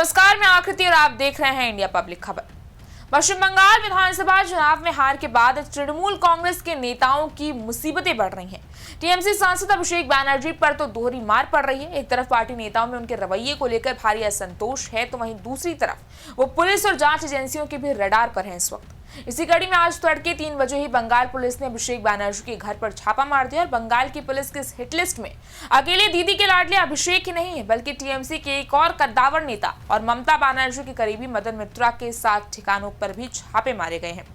नमस्कार, मैं आकृति और आप देख रहे हैं इंडिया पब्लिक खबर। पश्चिम बंगाल विधानसभा चुनाव में हार के बाद तृणमूल कांग्रेस के नेताओं की मुसीबतें बढ़ रही हैं। टीएमसी सांसद अभिषेक बैनर्जी पर तो दोहरी मार पड़ रही है। एक तरफ पार्टी नेताओं में उनके रवैये को लेकर भारी असंतोष है, तो वहीं दूसरी तरफ वो पुलिस और जांच एजेंसियों के भी रडार पर हैं इस वक्त। इसी कड़ी में आज तड़के 3 बजे ही बंगाल पुलिस ने अभिषेक बैनर्जी के घर पर छापा मार दिया और बंगाल की पुलिस की इस हिट लिस्ट में अकेले दीदी के लाडले अभिषेक ही नहीं है, बल्कि टीएमसी के एक और कद्दावर नेता और ममता बनर्जी के करीबी मदन मित्रा के 7 ठिकानों पर भी छापे मारे गए हैं।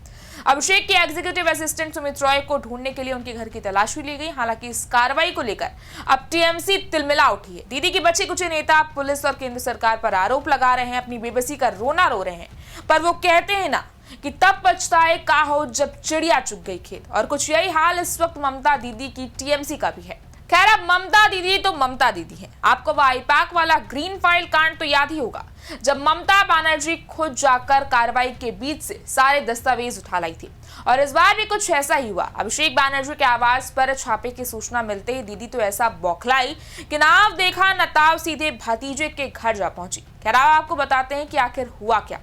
अभिषेक के एग्जीक्यूटिव असिस्टेंट सुमित रॉय को ढूंढने के लिए उनके घर की तलाशी ली गई। हालांकि इस कार्रवाई को लेकर अब टीएमसी तिलमिला उठी है। दीदी के बचे कुछ नेता पुलिस और केंद्र सरकार पर आरोप लगा रहे हैं, अपनी बेबसी का रोना रो रहे हैं, पर वो कहते हैं ना कि तब पछताए का हो जब चिड़िया चुग गई खेत। और कुछ यही हाल इस वक्त ममता दीदी की टीएमसी का भी है। खैर, अब ममता दीदी तो ममता दीदी है। आपको वह आईपैक वाला ग्रीन फाइल कांड तो याद ही होगा, जब ममता बनर्जी खुद जाकर कार्रवाई के बीच से सारे दस्तावेज उठा लाई थी। और इस बार भी कुछ ऐसा ही हुआ। अभिषेक बैनर्जी के आवास पर छापे की सूचना मिलते ही दीदी तो ऐसा बौखलाई कि नाव देखा न ताव, सीधे भतीजे के घर जा पहुंची। खैर, आपको बताते हैं कि आखिर हुआ क्या।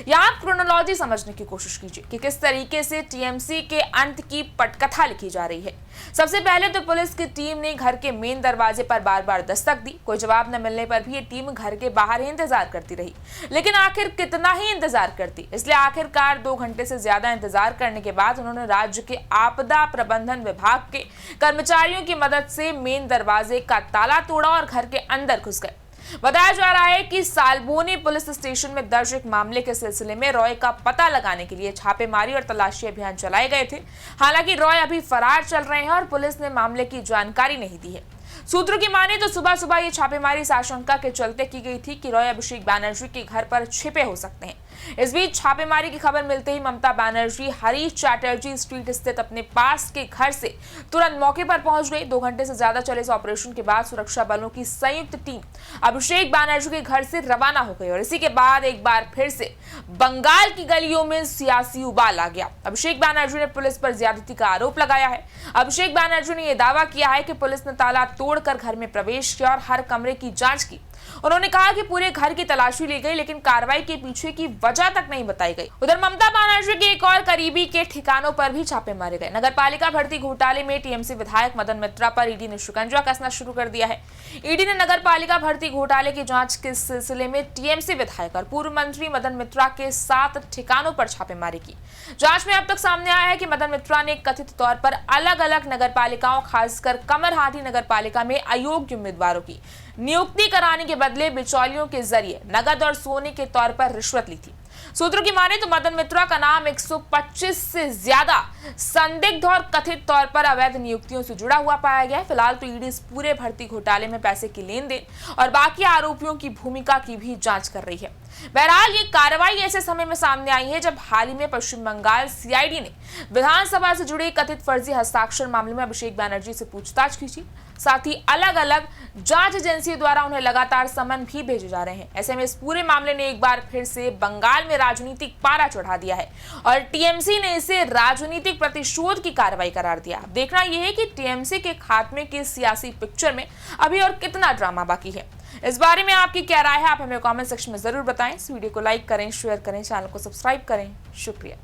यहाँ आप क्रोनोलॉजी समझने की कोशिश कीजिए कि किस तरीके से टीएमसी के अंत की पटकथा लिखी जा रही है। सबसे पहले तो पुलिस की टीम ने घर के मेन दरवाजे पर बार बार दस्तक दी। कोई जवाब न मिलने पर भी ये टीम घर के बाहर ही इंतजार करती रही, लेकिन आखिर कितना ही इंतजार करती। इसलिए आखिरकार 2 घंटे से ज्यादा इंतजार करने के बाद उन्होंने राज्य के आपदा प्रबंधन विभाग के कर्मचारियों की मदद से मेन दरवाजे का ताला तोड़ा और घर के अंदर घुस गए। बताया जा रहा है कि सालबोनी पुलिस स्टेशन में दर्ज एक मामले के सिलसिले में रॉय का पता लगाने के लिए छापेमारी और तलाशी अभियान चलाए गए थे। हालांकि रॉय अभी फरार चल रहे हैं और पुलिस ने मामले की जानकारी नहीं दी है। सूत्रों की माने तो सुबह सुबह ये छापेमारी इस आशंका के चलते की गई थी कि रॉय अभिषेक बैनर्जी के घर पर छिपे हो सकते हैं। इस बीच छापेमारी की खबर मिलते ही ममता बनर्जी हरीश चैटर्जी स्ट्रीट स्थित अपने पास के घर से तुरंत मौके पर पहुंच गई। 2 घंटे से ज्यादा चले इस ऑपरेशन के बाद सुरक्षा बलों की संयुक्त टीम अभिषेक बैनर्जी के घर से रवाना हो गई और इसी के बाद एक बार फिर से बंगाल की गलियों में सियासी उबाल आ गया। अभिषेक बैनर्जी ने पुलिस पर ज्यादती का आरोप लगाया है। अभिषेक बैनर्जी ने यह दावा किया है कि पुलिस ने ताला तोड़कर घर में प्रवेश किया और हर कमरे की जांच की। उन्होंने कहा कि पूरे घर की तलाशी ली गई, लेकिन कार्रवाई के पीछे की वजह तक नहीं बताई गई। उधर ममता बनर्जी के एक और करीबी के ठिकानों पर भी छापे मारे गए। नगरपालिका भर्ती घोटाले में टीएमसी विधायक मदन मित्रा पर ईडी ने शिकंजा कसना शुरू कर दिया है। ईडी ने नगरपालिका भर्ती घोटाले की जांच के सिलसिले में टीएमसी विधायक और पूर्व मंत्री मदन मित्रा के 7 ठिकानों पर छापेमारी की। जांच में अब तक सामने आया है कि मदन मित्रा ने कथित तौर पर अलग अलग नगरपालिकाओं, खासकर कमरहाटी नगरपालिका में अयोग्य उम्मीदवारों की नियुक्ति कराने के बदले बिचौलियों के जरिए नगद और सोने के तौर पर रिश्वत ली थी। सूत्रों की माने तो मदन मित्रा का नाम 125 से ज्यादा संदिग्ध और कथित तौर पर अवैध नियुक्तियों से जुड़ा हुआ पाया गया है। फिलहाल तो ईडी इस पूरे भर्ती घोटाले में पैसे की लेन देन और बाकी आरोपियों की भूमिका की भी जांच कर रही है। बहरहाल ये कार्रवाई ऐसे समय में सामने आई है जब हाल ही में पश्चिम बंगाल सीआईडी ने विधानसभा से जुड़े कथित फर्जी हस्ताक्षर मामले में अभिषेक बैनर्जी से पूछताछ की थी। साथ ही अलग अलग जांच एजेंसियों द्वारा उन्हें लगातार समन भी भेजे जा रहे हैं। ऐसे में इस पूरे मामले ने एक बार फिर से बंगाल में राजनीतिक पारा चढ़ा दिया है और टीएमसी ने इसे राजनीतिक प्रतिशोध की कार्रवाई करार दिया। देखना यह है कि टीएमसी के खात्मे की सियासी पिक्चर में अभी और कितना ड्रामा बाकी है। इस बारे में आपकी क्या राय है, आप हमें कमेंट सेक्शन में जरूर बताएं। इस वीडियो को लाइक करें, शेयर करें, चैनल को सब्सक्राइब करें। शुक्रिया।